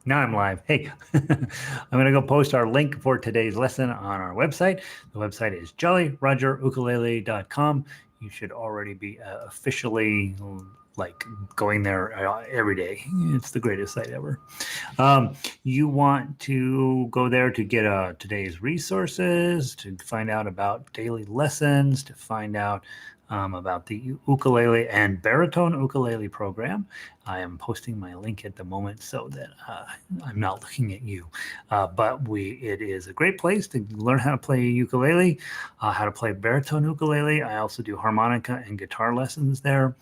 Now I'm live. Hey, I'm going to go post our link for today's lesson on our website. The website is jollyrogerukulele.com. You should already be officially like going there every day. It's the greatest site ever. You want to go there to get today's resources, to find out about daily lessons, to find out about the ukulele and baritone ukulele program. I am posting my link at the moment so that I'm not looking at you. But it is a great place to learn how to play ukulele, how to play baritone ukulele. I also do harmonica and guitar lessons there.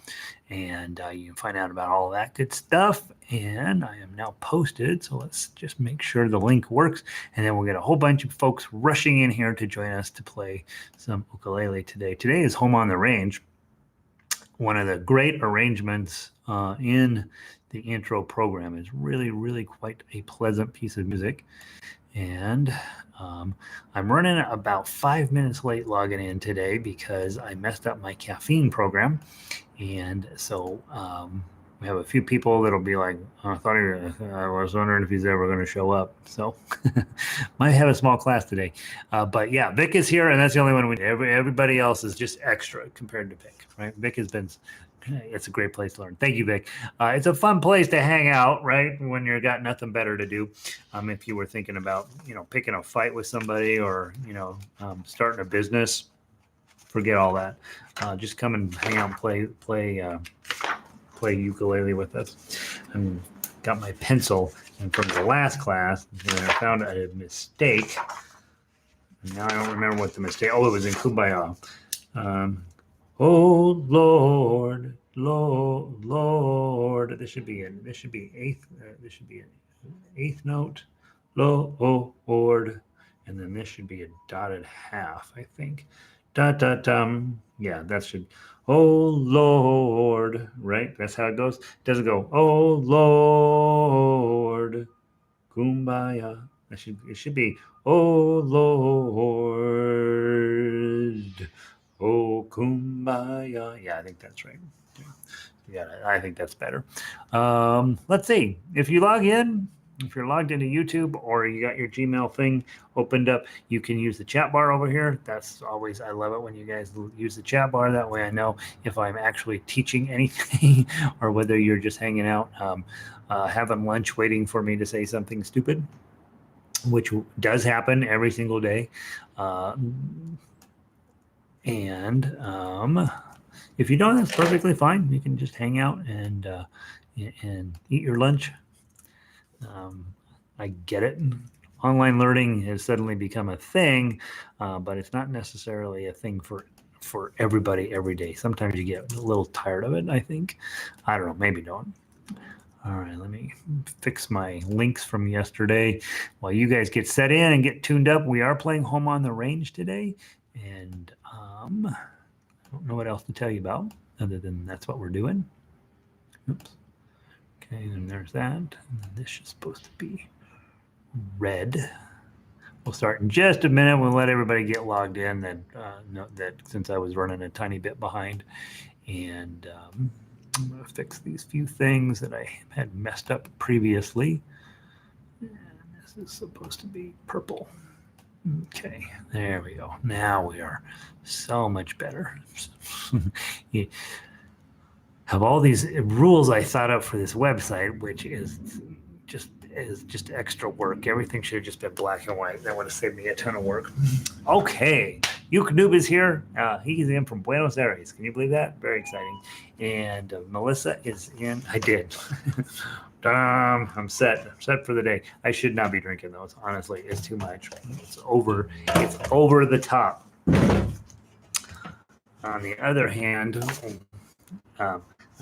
And you can find out about all of that good stuff. And I am now posted. So let's just make sure the link works. And then we'll get a whole bunch of folks rushing in here to join us to play some ukulele today. Today is Home on the Range, one of the great arrangements in the intro program. Is really, really quite a pleasant piece of music. And I'm running about 5 minutes late logging in today because I messed up my caffeine program. And so we have a few people that'll be like, I was wondering if he's ever going to show up. So might have a small class today. But yeah, Vic is here, and that's the only one we do. Everybody else is just extra compared to Vic, right? Vic has been, it's a great place to learn. Thank you, Vic. It's a fun place to hang out, right? When you've got nothing better to do. If you were thinking about, picking a fight with somebody or, starting a business, forget all that. Just come and hang out and play ukulele with us. I've got my pencil, and from the last class, I found a mistake. And now I don't remember what the mistake. Oh, it was in Kumbaya. Oh Lord, Lord. This should be eighth. This should be an eighth note. Lord, and then this should be a dotted half, I think. Yeah, that should. Oh Lord, right? That's how it goes. It doesn't go. Oh Lord, Kumbaya. It should be. Oh Lord, oh Kumbaya. Yeah, I think that's right. Yeah, I think that's better. Let's see. If you log in. If you're logged into YouTube or you got your Gmail thing opened up, you can use the chat bar over here. That's always, I love it when you guys use the chat bar. That way I know if I'm actually teaching anything or whether you're just hanging out, having lunch, waiting for me to say something stupid, which does happen every single day. If you don't, that's perfectly fine. You can just hang out and eat your lunch. I get it. Online learning has suddenly become a thing, but it's not necessarily a thing for everybody every day. Sometimes you get a little tired of it, I think. I don't know, maybe don't. All right, let me fix my links from yesterday. While you guys get set in and get tuned up, we are playing Home on the Range today. And I don't know what else to tell you about other than that's what we're doing. Oops. Okay, and there's that. And this is supposed to be red. We'll start in just a minute. We'll let everybody get logged in. That since I was running a tiny bit behind, and I'm going to fix these few things that I had messed up previously. And this is supposed to be purple. Okay, there we go. Now we are so much better. You have all these rules I thought up for this website, which is just extra work. Everything should have just been black and white. That would have saved me a ton of work. Okay, Noob is here. He's in from Buenos Aires. Can you believe that? Very exciting. And Melissa is in. I did. I'm set. I'm set for the day. I should not be drinking those. Honestly, it's too much. It's over the top. On the other hand,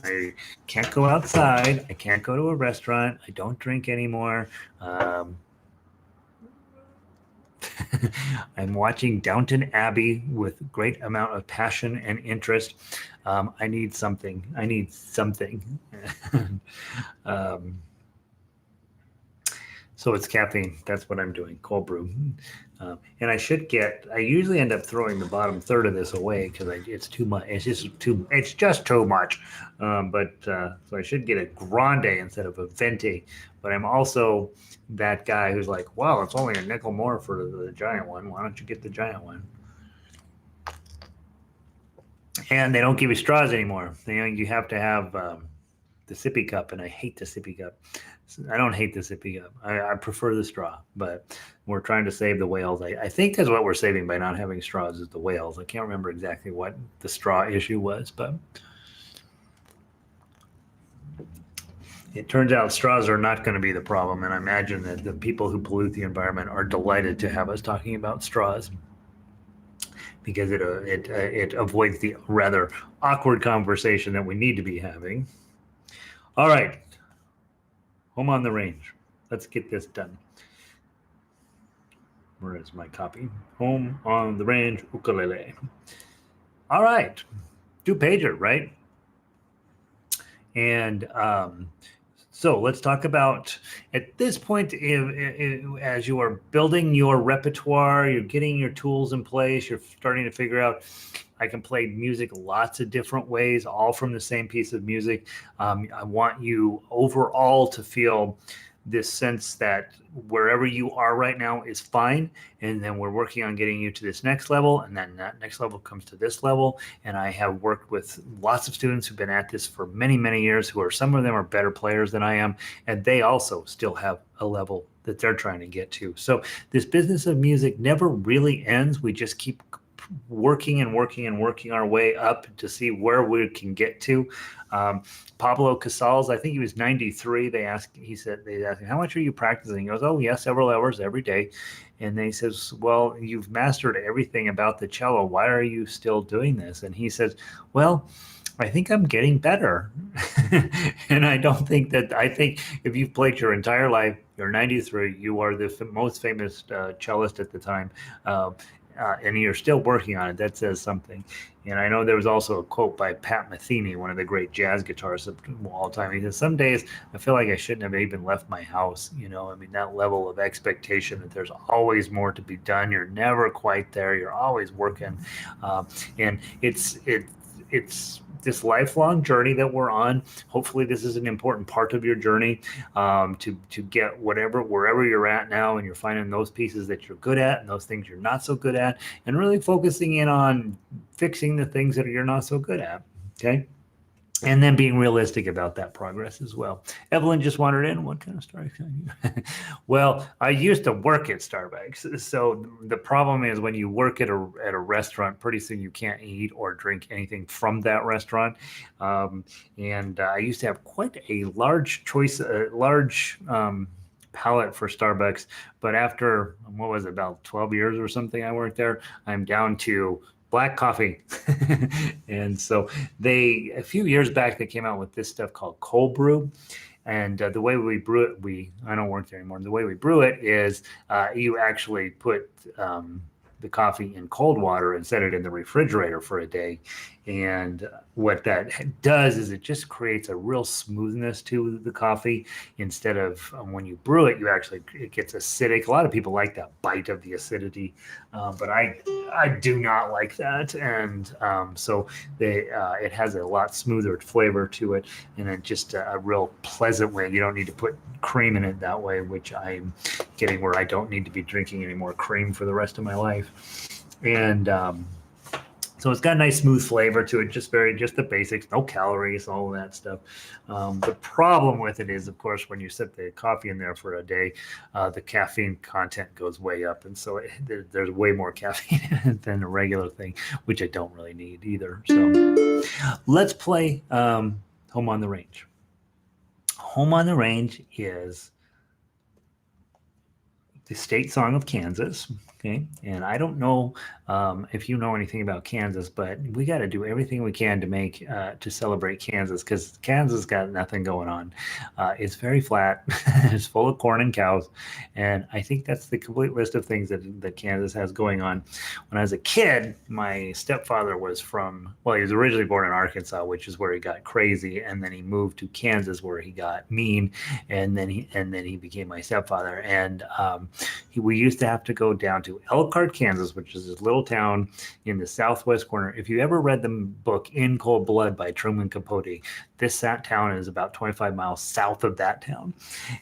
I can't go outside. I can't go to a restaurant. I don't drink anymore. I'm watching Downton Abbey with great amount of passion and interest. I need something. So it's caffeine. That's what I'm doing, cold brew. And I usually end up throwing the bottom third of this away because it's too much. It's just too much. So I should get a grande instead of a venti. But I'm also that guy who's like, wow, it's only a nickel more for the giant one. Why don't you get the giant one? And they don't give you straws anymore. You have to have the sippy cup, and I hate the sippy cup. I don't hate the sippy cup. I prefer the straw, but we're trying to save the whales. I think that's what we're saving by not having straws is the whales. I can't remember exactly what the straw issue was, but it turns out straws are not going to be the problem. And I imagine that the people who pollute the environment are delighted to have us talking about straws because it avoids the rather awkward conversation that we need to be having. All right. Home on the range. Let's get this done. Where is my copy? Home on the range, ukulele. All right. 2-pager, right? And so let's talk about, at this point, as you are building your repertoire, you're getting your tools in place, you're starting to figure out, I can play music lots of different ways, all from the same piece of music. I want you overall to feel this sense that wherever you are right now is fine. And then we're working on getting you to this next level. And then that next level comes to this level. And I have worked with lots of students who've been at this for many, many years, some of them are better players than I am. And they also still have a level that they're trying to get to. So this business of music never really ends. We just keep working and working and working our way up to see where we can get to. Pablo Casals, I think he was 93. They asked him, how much are you practicing? He goes, oh, yeah, several hours every day. And then he says, well, you've mastered everything about the cello. Why are you still doing this? And he says, well, I think I'm getting better. And I think if you've played your entire life, you're 93, you are the most famous cellist at the time. And you're still working on it. That says something. And I know there was also a quote by Pat Metheny, one of the great jazz guitarists of all time. He says, some days I feel like I shouldn't have even left my house. That level of expectation that there's always more to be done. You're never quite there. You're always working. And it's this lifelong journey that we're on. Hopefully this is an important part of your journey to get wherever you're at now, and you're finding those pieces that you're good at and those things you're not so good at, and really focusing in on fixing the things that you're not so good at. Okay. And then being realistic about that progress as well. Evelyn just wandered in. What kind of Starbucks can I use? Well, I used to work at Starbucks. So the problem is when you work at a restaurant, pretty soon you can't eat or drink anything from that restaurant. And I used to have quite a large choice, palette for Starbucks. But after, what was it, about 12 years or something I worked there, I'm down to black coffee. And so a few years back, they came out with this stuff called cold brew. And the way we brew it, I don't work there anymore. The way we brew it is you actually put the coffee in cold water and set it in the refrigerator for a day. And what that does is it just creates a real smoothness to the coffee. Instead of when you brew it, it gets acidic. A lot of people like that bite of the acidity, but I do not like that. And so it has a lot smoother flavor to it, and it just a real pleasant way. You don't need to put cream in it that way, which I'm getting where I don't need to be drinking any more cream for the rest of my life. And so it's got a nice smooth flavor to it, just the basics, no calories, all of that stuff. The problem with it is, of course, when you set the coffee in there for a day, the caffeine content goes way up. And so there's way more caffeine in it than a regular thing, which I don't really need either. So let's play Home on the Range. Home on the Range is the state song of Kansas. Okay, and I don't know if you know anything about Kansas, but we got to do everything we can to make to celebrate Kansas, because Kansas got nothing going on. It's very flat. It's full of corn and cows, and I think that's the complete list of things that Kansas has going on. When I was a kid, my stepfather was well, he was originally born in Arkansas, which is where he got crazy, and then he moved to Kansas where he got mean, and then he became my stepfather. And we used to have to go down to Elkhart, Kansas, which is this little town in the southwest corner. If you ever read the book In Cold Blood by Truman Capote, this town is about 25 miles south of that town,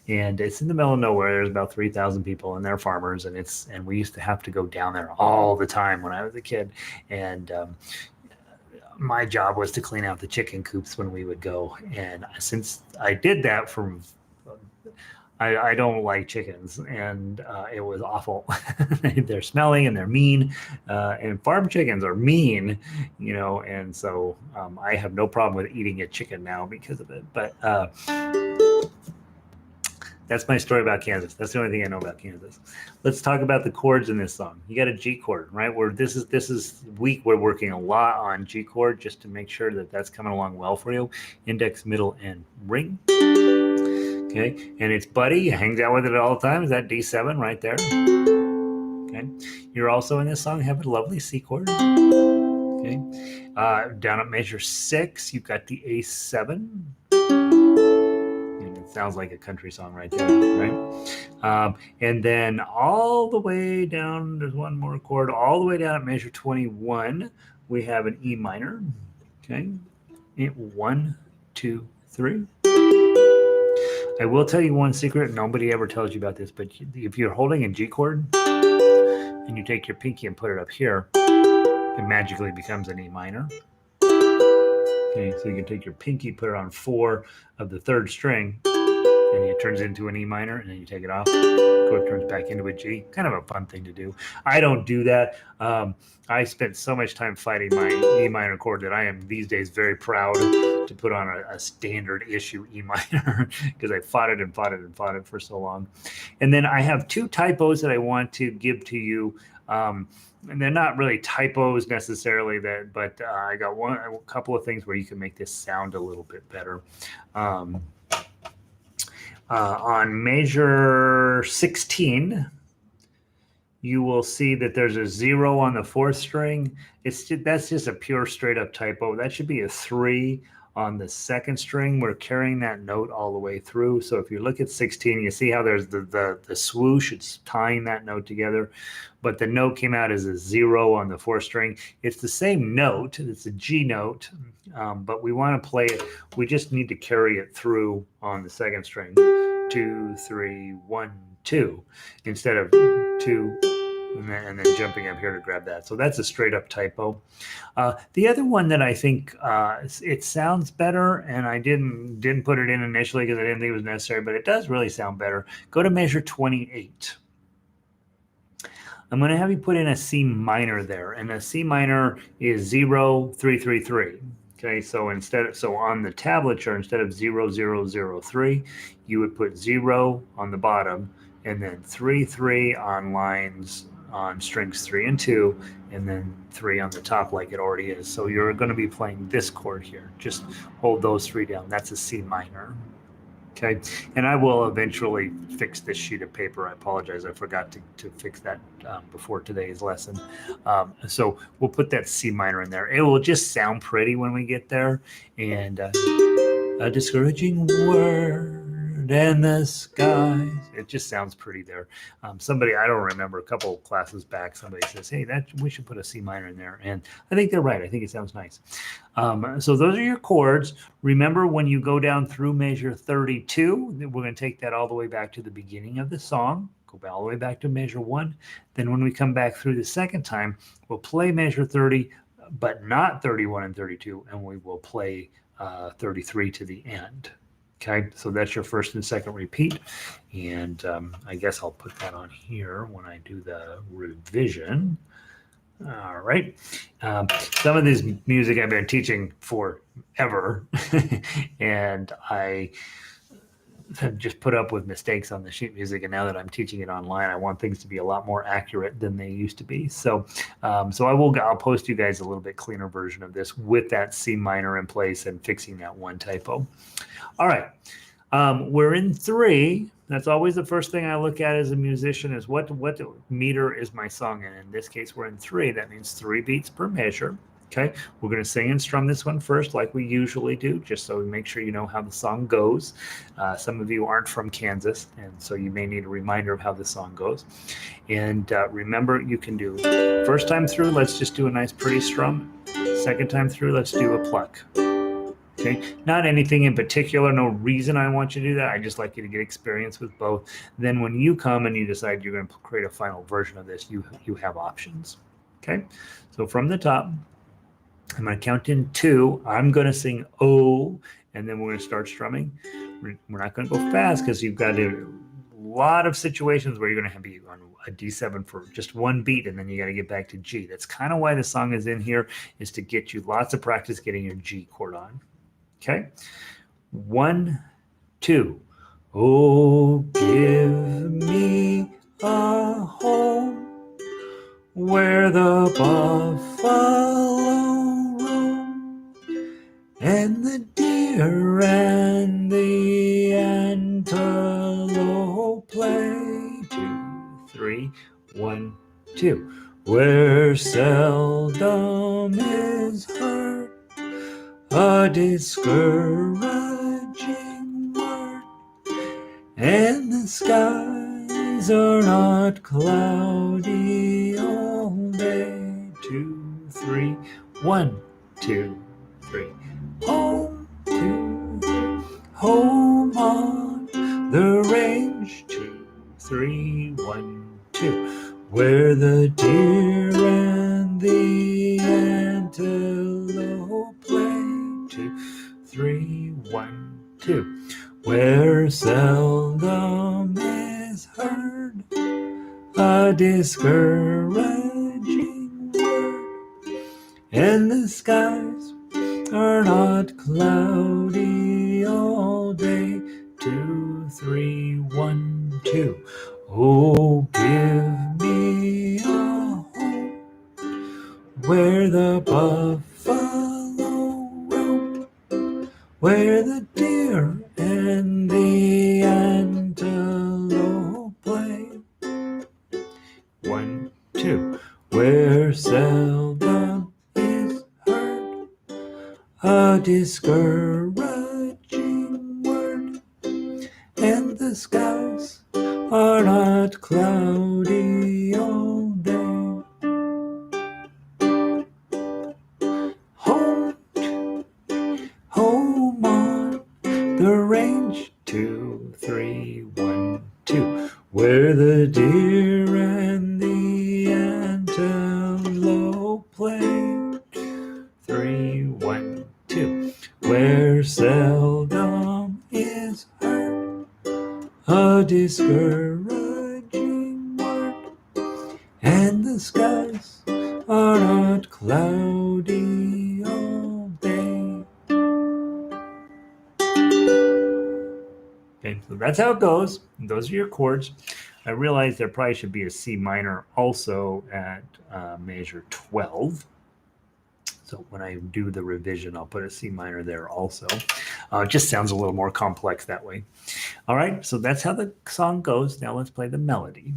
and it's in the middle of nowhere. There's about 3,000 people, and they're farmers, and we used to have to go down there all the time when I was a kid. And my job was to clean out the chicken coops when we would go. And since I did that I don't like chickens, and it was awful. They're smelly and they're mean, and farm chickens are mean, and so I have no problem with eating a chicken now because of it. But that's my story about Kansas. That's the only thing I know about Kansas. Let's talk about the chords in this song. You got a G chord, right? This is week. We're working a lot on G chord just to make sure that that's coming along well for you. Index, middle, and ring. Okay, and it's Buddy. He hangs out with it all the time. Is that D7 right there? Okay, you're also in this song have a lovely C chord. Okay, down at measure 6, you've got the A7. And it sounds like a country song right there, right? And then all the way down, there's one more chord. All the way down at measure 21, we have an E minor. Okay, 1, 2, 3. I will tell you one secret. Nobody ever tells you about this, but if you're holding a G chord and you take your pinky and put it up here, it magically becomes an E minor. Okay, so you can take your pinky, put it on 4 of the 3rd string, and it turns into an E minor, and then you take it off. The chord turns back into a G. Kind of a fun thing to do. I don't do that. I spent so much time fighting my E minor chord that I am these days very proud to put on a standard issue E minor, because I fought it for so long. And then I have 2 typos that I want to give to you. And they're not really typos necessarily, but I got a couple of things where you can make this sound a little bit better. On measure 16, you will see that there's a 0 on the 4th string. That's just a pure straight up typo. That should be a 3 on the 2nd string. We're carrying that note all the way through. So if you look at 16, you see how there's the swoosh. It's tying that note together, but the note came out as a 0 on the 4th string. It's the same note. It's a G note, but we want to play it. We just need to carry it through on the 2nd string. 2, 3, 1, 2, instead of 2. And then jumping up here to grab that. So that's a straight up typo. The other one that I think it sounds better, and I didn't put it in initially because I didn't think it was necessary, but it does really sound better. Go to measure 28. I'm going to have you put in a C minor there, and a C minor is 0, 3, 3, 3. Okay, so on the tablature, instead of 0, 0, 0, 3, you would put 0 on the bottom, and then 3, 3 on strings 3 and 2, and then 3 on the top like it already is. So you're going to be playing this chord here. Just hold those 3 down. That's a C minor. Okay, and I will eventually fix this sheet of paper. I apologize. I forgot to fix that before today's lesson. So we'll put that C minor in there. It will just sound pretty when we get there. And a discouraging word in the skies. It just sounds pretty there. Somebody, I don't remember, a couple of classes back, somebody says, hey, we should put a C minor in there. And I think they're right. I think it sounds nice. So those are your chords. Remember, when you go down through measure 32, we're going to take that all the way back to the beginning of the song. Go all the way back to measure 1. Then when we come back through the second time, we'll play measure 30, but not 31 and 32, and we will play 33 to the end. Okay, so that's your first and second repeat. And I guess I'll put that on here when I do the revision. All right. Some of this music I've been teaching forever, and have just put up with mistakes on the sheet music, and now that I'm teaching it online, I want things to be a lot more accurate than they used to be. So, I'll post you guys a little bit cleaner version of this with that C minor in place and fixing that one typo. All right, we're in 3. That's always the first thing I look at as a musician is what meter is my song in. In this case, we're in 3. That means 3 beats per measure. Okay, we're going to sing and strum this one first like we usually do, just so we make sure you know how the song goes. Some of you aren't from Kansas, and so you may need a reminder of how the song goes. And remember, you can do first time through, let's just do a nice pretty strum. Second time through, let's do a pluck. Okay, not anything in particular, no reason I want you to do that. I just like you to get experience with both. Then when you come and you decide you're going to create a final version of this, you have options. Okay, so from the top, I'm going to count in 2. I'm going to sing O, and then we're going to start strumming. We're not going to go fast because you've got a lot of situations where you're going to be on a D7 for just 1 beat, and then you got to get back to G. That's kind of why the song is in here, is to get you lots of practice getting your G chord on. Okay, 1, 2. Oh, give me a home where the buffalo roam and the deer and the antelope play. 2, 3, 1, 2. Where seldom is heard a discouraging word, and the skies are not cloudy all day. 2, 3, 1, 2, 3. Home, 2, 3. Home on the range. 2, 3, 1, 2. Where the deer and the antelope play. 2, 3, 1, 2. Where seldom is heard a discouraging word, and the skies are not cloudy all day. 2, 3, 1, 2. Oh, give me a home where the buffalo roam, where the deer and the antelope play. 1, 2. Where seldom is heard a discouraging word, and the skies are not cloudy all day. Home, home on the range. 2, 3, 1, 2. Where the deer and the antelope play. 2, 3, 1, 2. Where seldom is heard a discouraging word, and the skies are not cloudy all day. Okay, so that's how it goes. Those are your chords. I realize there probably should be a C minor also at measure 12. So when I do the revision, I'll put a C minor there also. It just sounds a little more complex that way. All right, so that's how the song goes. Now let's play the melody.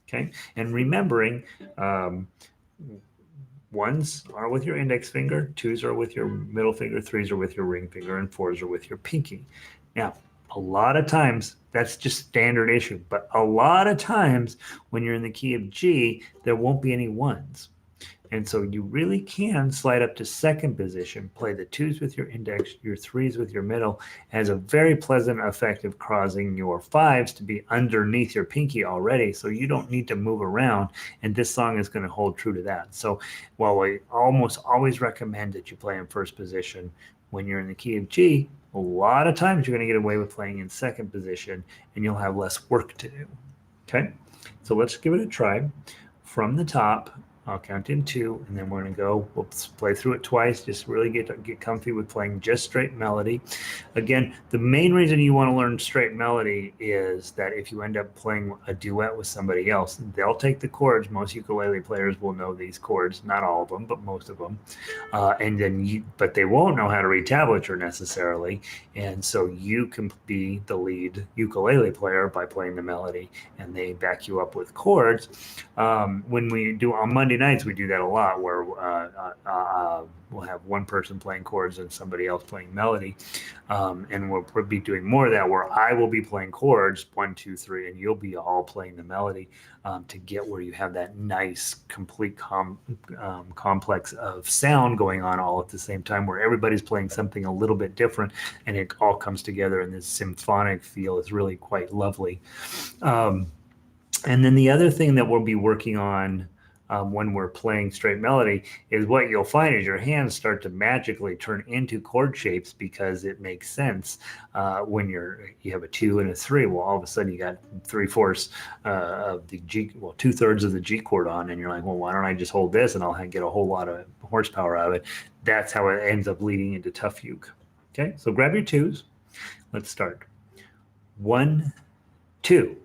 Okay, and remembering, ones are with your index finger, 2s are with your middle finger, 3s are with your ring finger, and 4s are with your pinky. Now, a lot of times, that's just standard issue, but a lot of times when you're in the key of G, there won't be any 1s. And so you really can slide up to second position, play the 2s with your index, your 3s with your middle. It has a very pleasant effect of causing your 5s to be underneath your pinky already, so you don't need to move around, and this song is going to hold true to that. So while I almost always recommend that you play in first position when you're in the key of G, a lot of times you're going to get away with playing in second position, and you'll have less work to do. Okay, so let's give it a try. From the top, I'll count in 2, and then we're going to go. We'll play through it twice. Just really get comfy with playing just straight melody. Again, the main reason you want to learn straight melody is that if you end up playing a duet with somebody else, they'll take the chords. Most ukulele players will know these chords, not all of them, but most of them. But they won't know how to read tablature necessarily, and so you can be the lead ukulele player by playing the melody, and they back you up with chords. When we do on Monday nights, we do that a lot, where we'll have one person playing chords and somebody else playing melody, and we'll be doing more of that, where I will be playing chords 1, 2, 3, and you'll be all playing the melody to get where you have that nice, complete complex of sound going on all at the same time, where everybody's playing something a little bit different, and it all comes together in this symphonic feel. It's really quite lovely. And then the other thing that we'll be working on when we're playing straight melody is what you'll find is your hands start to magically turn into chord shapes, because it makes sense when you have a 2 and a 3. Well, all of a sudden you got 3/4 of the G, well, 2/3 of the G chord on, and you're like, well, why don't I just hold this and I'll get a whole lot of horsepower out of it. That's how it ends up leading into tough uke. Okay, so grab your 2s. Let's start. 1, 2.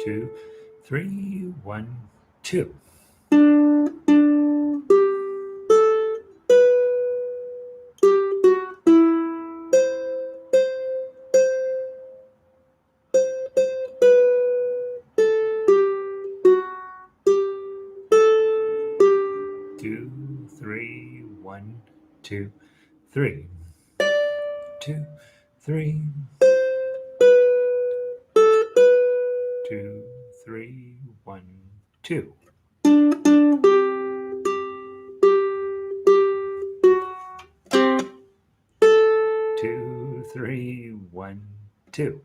2, 3, 1, 2. 2, 3, 1, 2, 3. 2, 3. 2, 3, 1, 2. 2, 3, 1, 2.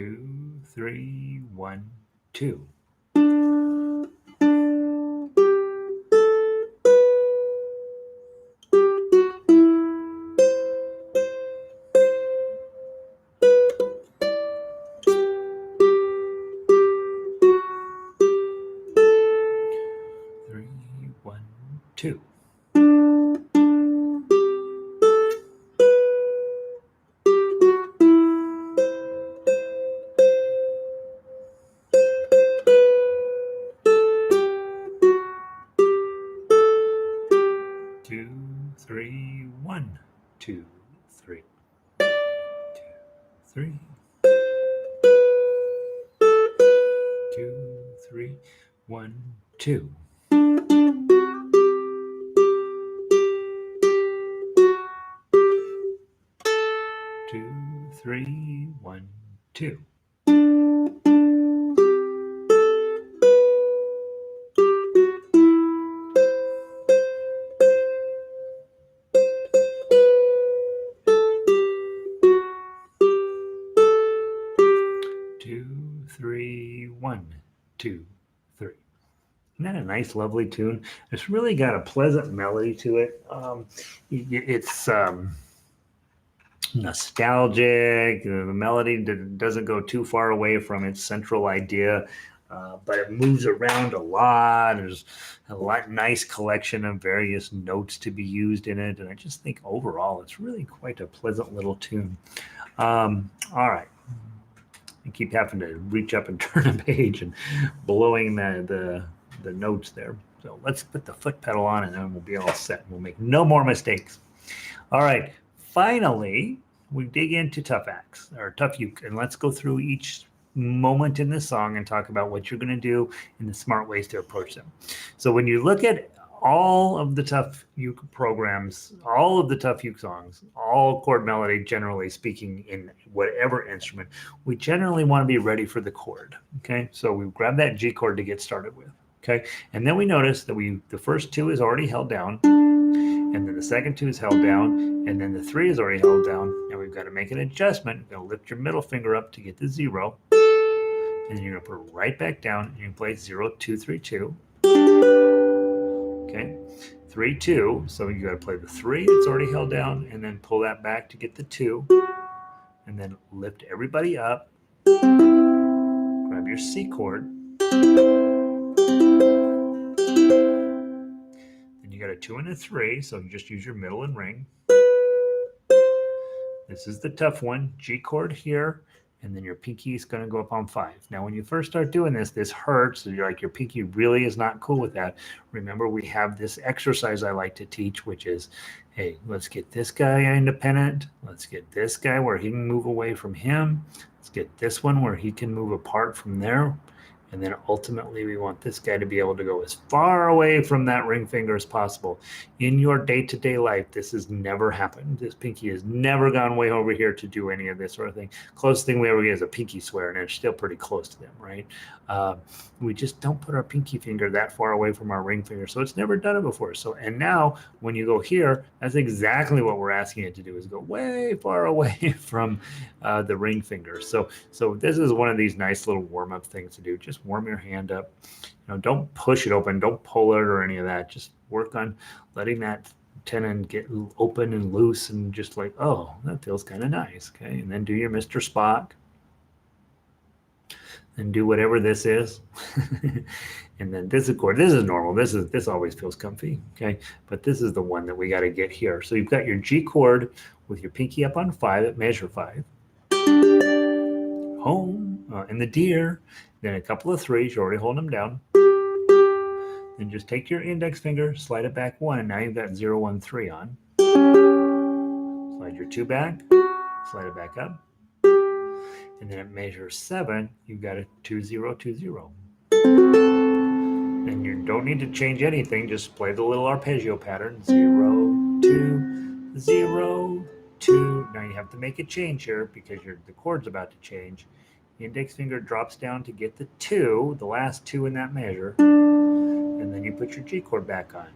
2, 3, 1, 2. 3, 1, 2. 2, 3, 1, 2, 3. 2, 3. 2, 3, 1, 2. 2, 3, 1, 2. 2, 3, 1, 2, 3. Isn't that a nice, lovely tune? It's really got a pleasant melody to it. It's nostalgic. The melody doesn't go too far away from its central idea, but it moves around a lot. There's a nice collection of various notes to be used in it, and I just think overall it's really quite a pleasant little tune. All right. I keep having to reach up and turn a page and blowing the notes there. So let's put the foot pedal on, and then we'll be all set. We'll make no more mistakes. All right. Finally, we dig into tough acts or tough uke, and let's go through each moment in the song and talk about what you're going to do and the smart ways to approach them. So when you look at all of the tough uke programs, all of the tough uke songs, all chord melody, generally speaking, in whatever instrument, we generally want to be ready for the chord. Okay, so we grab that G chord to get started with. Okay, and then we notice that the first two is already held down, and then the second two is held down, and then the three is already held down. Now we've got to make an adjustment. You're going to lift your middle finger up to get the 0, and then you're going to put it right back down, and you play 0, 2, 3, 2. Okay, 3, 2. So you got to play the 3 that's already held down, and then pull that back to get the 2, and then lift everybody up. Grab your C chord. Then you got a 2 and a 3, so you just use your middle and ring. This is the tough one, G chord here, and then your pinky is going to go up on 5. Now, when you first start doing this, this hurts. So you're like, your pinky really is not cool with that. Remember, we have this exercise I like to teach, which is, hey, let's get this guy independent. Let's get this guy where he can move away from him. Let's get this one where he can move apart from there. And then ultimately, we want this guy to be able to go as far away from that ring finger as possible. In your day-to-day life, this has never happened. This pinky has never gone way over here to do any of this sort of thing. Closest thing we ever get is a pinky swear, and it's still pretty close to them, right? We just don't put our pinky finger that far away from our ring finger, so it's never done it before. So, and now when you go here, that's exactly what we're asking it to do, is go way far away from the ring finger. So this is one of these nice little warm-up things to do. Just warm your hand up. Don't push it open, don't pull it or any of that. Just work on letting that tendon get open and loose, and just like, oh, that feels kind of nice. Okay, and then do your Mr. Spock, and do whatever this is. And then this chord, this is normal. This always feels comfy. Okay, but this is the one that we got to get here. So you've got your G chord with your pinky up on 5 at measure 5. Home, and the deer, then a couple of 3s, you're already holding them down. Then just take your index finger, slide it back 1, and now you've got 0, 1, 3 on. Slide your 2 back, slide it back up. And then at measure 7, you've got a 2, 0, 2, 0. And you don't need to change anything, just play the little arpeggio pattern, 0, 2, 0, 2. Now you have to make a change here because the chord's about to change. The index finger drops down to get the 2, the last 2 in that measure, and then you put your G chord back on.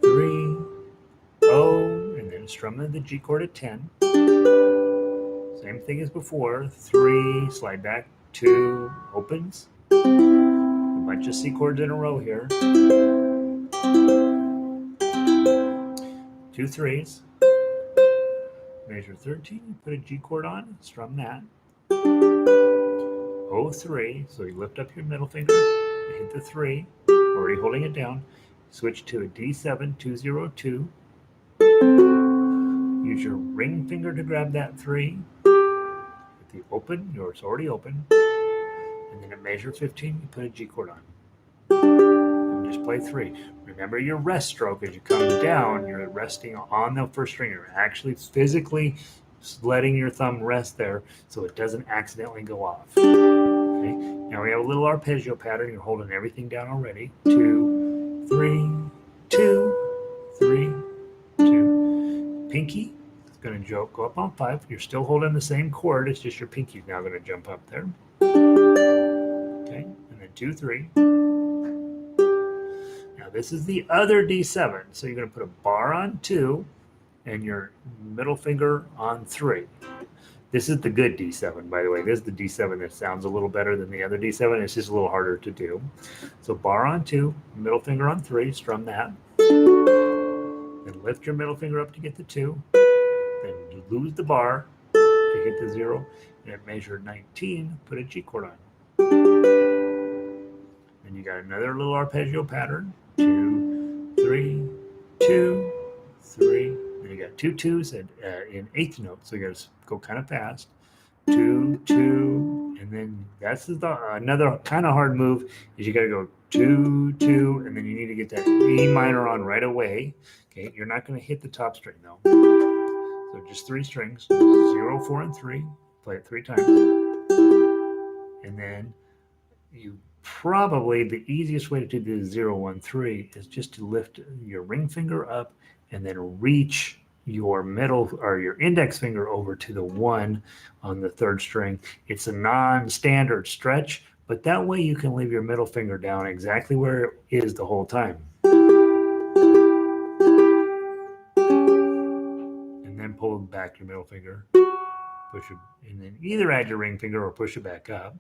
3, oh, and then strum the G chord at 10. Same thing as before, 3, slide back, 2, opens. A bunch of C chords in a row here. 2 3s. Measure 13, you put a G chord on, strum that. 0, 3, so you lift up your middle finger, hit the 3, already holding it down. Switch to a D7, 2, 0, 2. Use your ring finger to grab that 3. With the open, it's already open. And then at measure 15, you put a G chord on. And just play 3. Remember your rest stroke. As you come down, you're resting on the first string. You're actually physically letting your thumb rest there so it doesn't accidentally go off. Okay? Now we have a little arpeggio pattern. You're holding everything down already. 2, 3, 2, 3, 2. Pinky is going to go up on 5. You're still holding the same chord. It's just your pinky's now going to jump up there. Okay, and then 2, 3. Now this is the other D7. So you're going to put a bar on 2 and your middle finger on 3. This is the good D7, by the way. This is the D7 that sounds a little better than the other D7. It's just a little harder to do. So bar on 2, middle finger on 3, strum that. Then lift your middle finger up to get the 2. Then you lose the bar to hit the 0. And at measure 19, put a G chord on. Then you got another little arpeggio pattern. 2, 3, 2, 3. Then you got 2 2s in eighth note, so you got to go kind of fast. 2, 2, and then that's another kind of hard move. Is you got to go 2, 2, and then you need to get that E minor on right away. Okay, you're not going to hit the top string though. So just 3 strings, 0, 4, and 3. Play it 3 times, and then you probably the easiest way to do the 0, 1, 3 is just to lift your ring finger up and then reach your middle or your index finger over to the 1 on the 3rd string. It's a non-standard stretch, but that way you can leave your middle finger down exactly where it is the whole time. And then pull back your middle finger, push it, and then either add your ring finger or push it back up.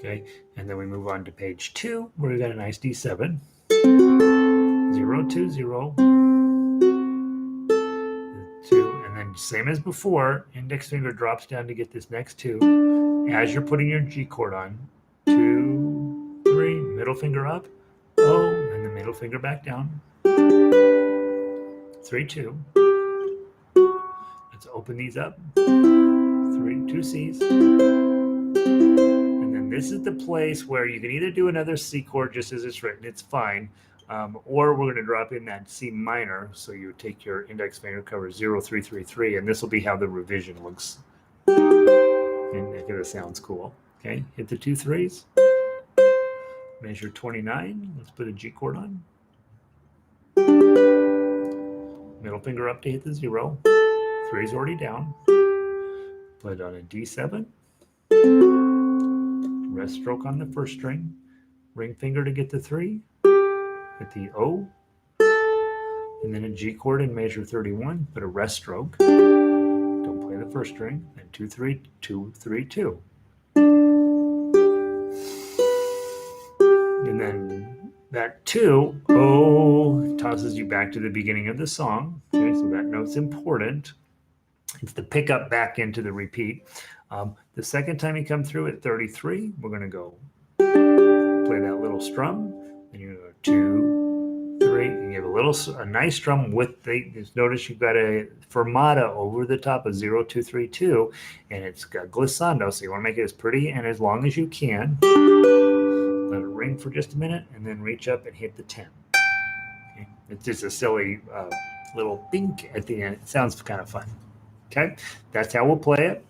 Okay, and then we move on to page 2, where we got a nice D7. 0, 2, 0, 2, and then same as before, index finger drops down to get this next 2. As you're putting your G chord on, 2, 3, middle finger up, O, and the middle finger back down. 3, 2. Let's open these up. 3, 2 C's. And then this is the place where you can either do another C chord just as it's written, it's fine. Or we're going to drop in that C minor. So you take your index finger, cover 0, 3, 3, 3, and this will be how the revision looks. And it sounds cool. Okay, hit the 2 3s. Measure 29. Let's put a G chord on. Middle finger up to hit the 0. 3's already down. Put it on a D7. Rest stroke on the 1st string. Ring finger to get the 3. Hit the O. And then a G chord in measure 31. Put a rest stroke. Don't play the 1st string. And 2, 3, 2, 3, 2. And then that 2, O, tosses you back to the beginning of the song. Okay, so that note's important. It's the pickup back into the repeat. The second time you come through at 33, we're going to go play that little strum. Then you're going to go 2, 3, and you have a nice strum with just notice you've got a fermata over the top of 0, 2, 3, 2, and it's got glissando, so you want to make it as pretty and as long as you can. Let it ring for just a minute, and then reach up and hit the 10. Okay? It's just a silly little bink at the end. It sounds kind of fun. Okay, that's how we'll play it.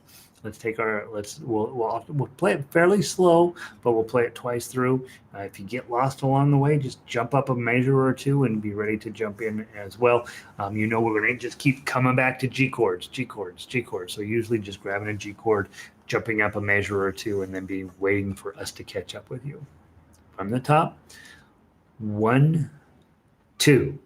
Let's take we'll play it fairly slow, but we'll play it twice through. If you get lost along the way, just jump up a measure or two and be ready to jump in as well. We're going to just keep coming back to G chords, G chords, G chords. So usually just grabbing a G chord, jumping up a measure or two, and then be waiting for us to catch up with you. From the top, 1, 2.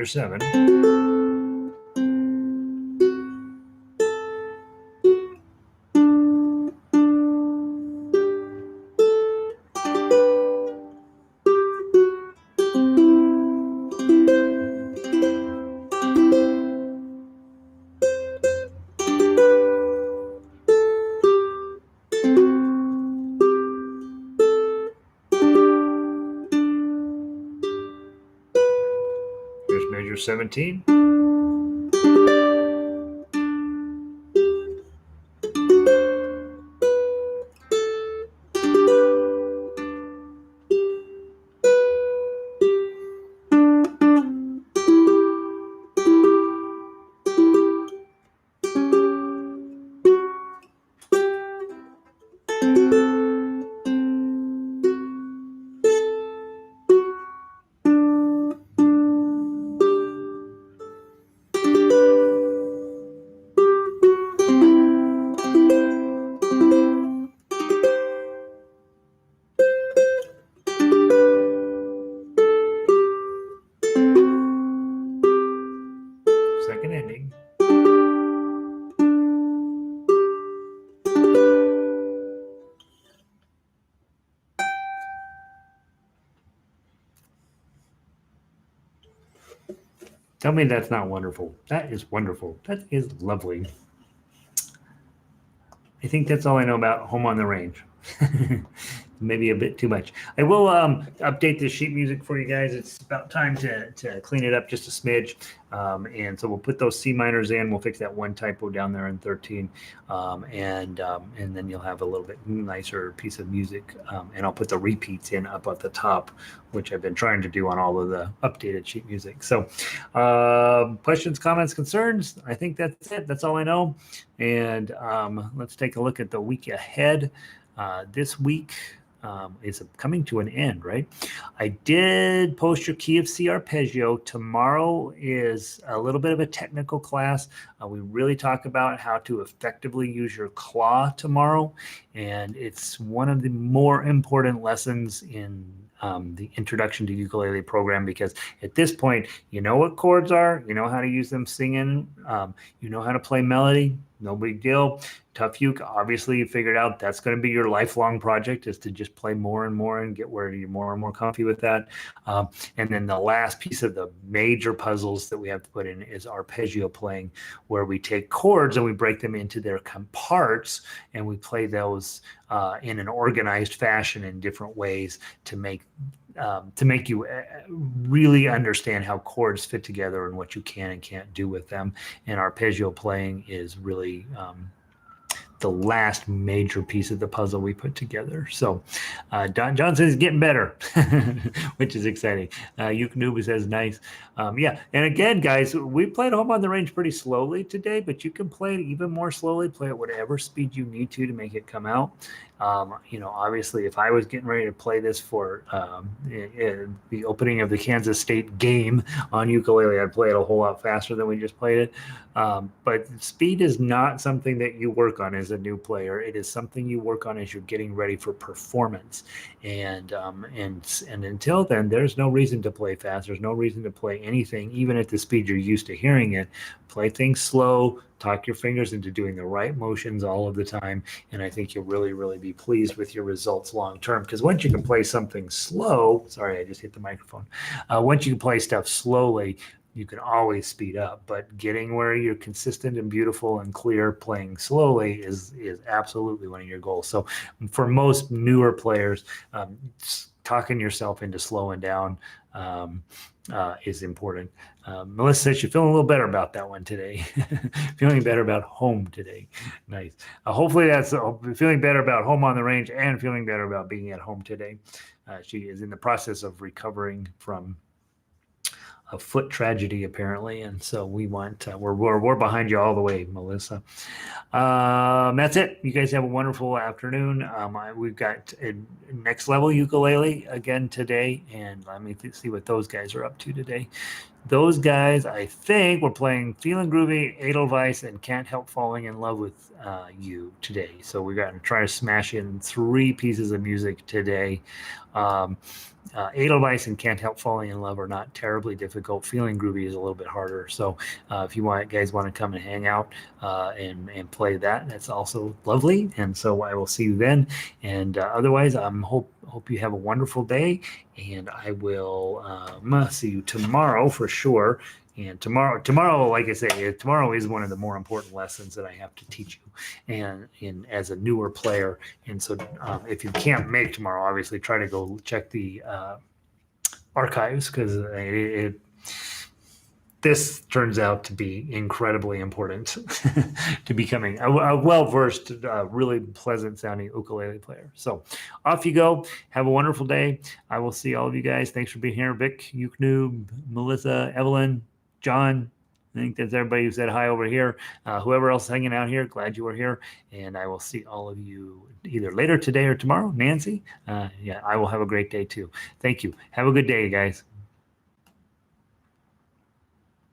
major 7. Here's major 17. Second ending. Tell me that's not wonderful. That is wonderful. That is lovely. I think that's all I know about Home on the Range. Maybe a bit too much. I will update the sheet music for you guys. It's about time to clean it up just a smidge. And so we'll put those C minors in. We'll fix that one typo down there in 13. And then you'll have a little bit nicer piece of music. And I'll put the repeats in up at the top, which I've been trying to do on all of the updated sheet music. So questions, comments, concerns? I think that's it. That's all I know. And let's take a look at the week ahead. This week is coming to an end, right? I did post your key of C arpeggio. Tomorrow is a little bit of a technical class. We really talk about how to effectively use your claw tomorrow. And it's one of the more important lessons in the Introduction to Ukulele program, because at this point, you know what chords are, you know how to use them singing, you know how to play melody, no big deal. Tough uke, obviously you figured out that's going to be your lifelong project, is to just play more and more and get where you're more and more comfy with that. And then the last piece of the major puzzles that we have to put in is arpeggio playing, where we take chords and we break them into their parts and we play those in an organized fashion in different ways to make you really understand how chords fit together and what you can and can't do with them. And arpeggio playing is really the last major piece of the puzzle we put together. So Don Johnson is getting better, which is exciting. Uke Noob says nice. Yeah, and again, guys, we played Home on the Range pretty slowly today, but you can play it even more slowly, play at whatever speed you need to make it come out. You know, obviously, if I was getting ready to play this for the opening of the Kansas State game on ukulele, I'd play it a whole lot faster than we just played it. But speed is not something that you work on as a new player. It is something you work on as you're getting ready for performance. And until then, there's no reason to play fast. There's no reason to play anything, even at the speed you're used to hearing it. Play things slow. Talk your fingers into doing the right motions all of the time, and I think you'll really, really be pleased with your results long term. Because once you can play something slow, sorry, I just hit the microphone. Once you can play stuff slowly, you can always speed up. But getting where you're consistent and beautiful and clear playing slowly is absolutely one of your goals. So for most newer players, talking yourself into slowing down is important. Melissa says she's feeling a little better about that one today. Feeling better about home today. Nice. Hopefully that's feeling better about Home on the Range and feeling better about being at home today. She is in the process of recovering from a foot tragedy, apparently, and so we want we're behind you all the way, Melissa. That's it. You guys have a wonderful afternoon. We've got a Next Level Ukulele again today, and let me see what those guys are up to today. those guys, I think, were playing Feeling Groovy, Edelweiss, and Can't Help Falling in Love with You today. So we're going to try to smash in 3 pieces of music today. Edelweiss and Can't Help Falling in Love are not terribly difficult. Feeling Groovy is a little bit harder. So if you guys want to come and hang out and play that, that's also lovely. And so I will see you then. And otherwise, hope you have a wonderful day. And I will see you tomorrow for sure. And tomorrow, like I say, tomorrow is one of the more important lessons that I have to teach you, and as a newer player. And so, if you can't make tomorrow, obviously try to go check the archives, because this turns out to be incredibly important to becoming a well-versed, really pleasant-sounding ukulele player. So off you go. Have a wonderful day. I will see all of you guys. Thanks for being here. Vic, Uknoob, Melissa, Evelyn, John. I think that's everybody who said hi over here. Whoever else is hanging out here, glad you were here. And I will see all of you either later today or tomorrow. Nancy, yeah, I will have a great day too. Thank you. Have a good day, guys.